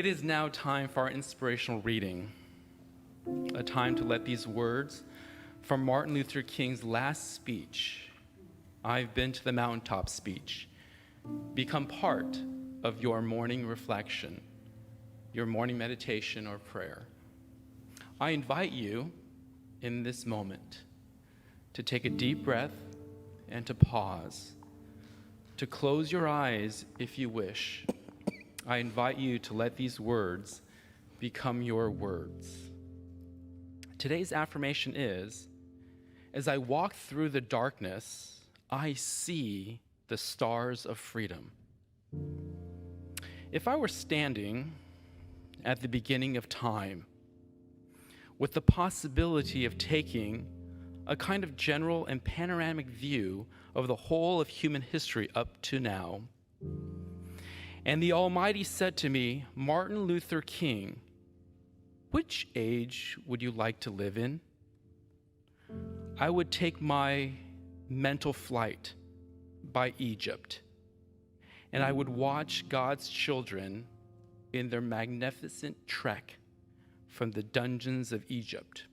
It is now time for our inspirational reading, a time to let these words from Martin Luther King's last speech, "I've been to the mountaintop" speech, become part of your morning reflection, your morning meditation or prayer. I invite you in this moment to take a deep breath and to pause, to close your eyes if you wish. I invite you to let these words become your words. Today's affirmation is, as I walk through the darkness, I see the stars of freedom. If I were standing at the beginning of time, with the possibility of taking a kind of general and panoramic view of the whole of human history up to now, and the Almighty said to me, "Martin Luther King, which age would you like to live in?" I would take my mental flight by Egypt, and I would watch God's children in their magnificent trek from the dungeons of Egypt,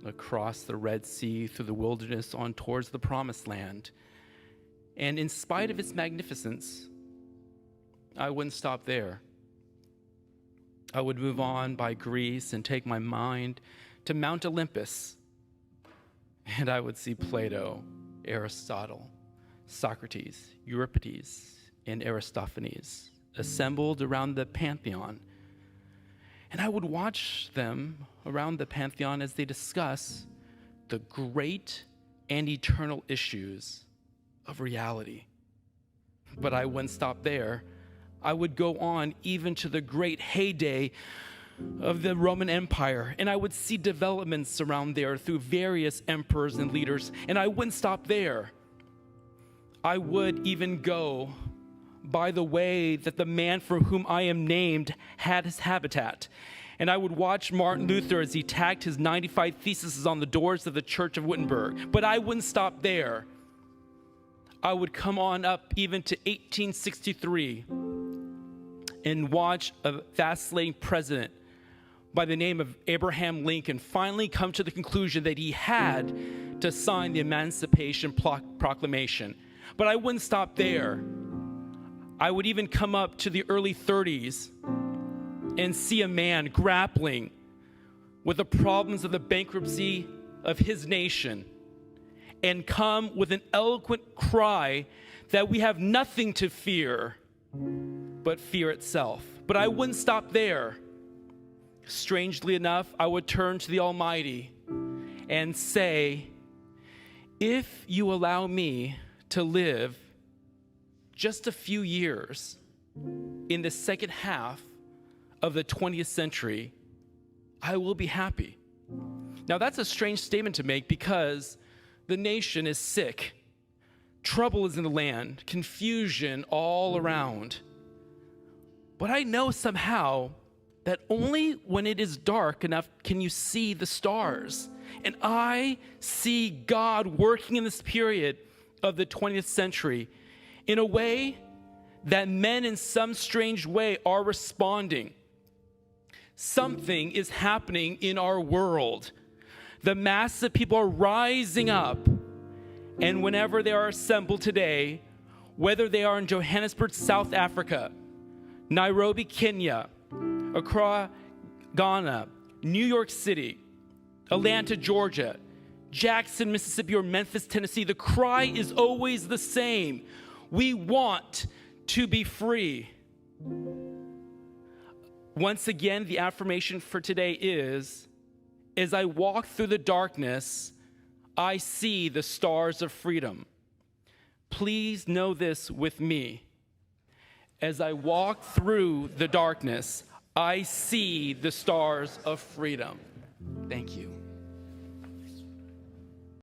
across the Red Sea, through the wilderness, on towards the Promised Land. And in spite of its magnificence, I wouldn't stop there. I would move on by Greece and take my mind to Mount Olympus, and I would see Plato, Aristotle, Socrates, Euripides, and Aristophanes assembled around the Pantheon. And I would watch them around the Pantheon as they discuss the great and eternal issues of reality. But I wouldn't stop there. I would go on even to the great heyday of the Roman Empire, and I would see developments around there through various emperors and leaders, and I wouldn't stop there. I would even go by the way that the man for whom I am named had his habitat, and I would watch Martin Luther as he tacked his 95 theses on the doors of the Church of Wittenberg. But I wouldn't stop there. I would come on up even to 1863 and watch a vacillating president by the name of Abraham Lincoln finally come to the conclusion that he had to sign the Emancipation Proclamation. But I wouldn't stop there. I would even come up to the early 30s and see a man grappling with the problems of the bankruptcy of his nation and come with an eloquent cry that we have nothing to fear but fear itself. But I wouldn't stop there. Strangely enough, I would turn to the Almighty and say, if you allow me to live just a few years in the second half of the 20th century, I will be happy. Now, that's a strange statement to make because the nation is sick. Trouble is in the land, confusion all around. But I know somehow that only when it is dark enough can you see the stars. And I see God working in this period of the 20th century in a way that men in some strange way are responding. Something is happening in our world. The masses of people are rising up. And whenever they are assembled today, whether they are in Johannesburg, South Africa, Nairobi, Kenya, Accra, Ghana, New York City, Atlanta, Georgia, Jackson, Mississippi, or Memphis, Tennessee, the cry is always the same. We want to be free. Once again, the affirmation for today is, as I walk through the darkness, I see the stars of freedom. Please know this with me. As I walk through the darkness, I see the stars of freedom. Thank you.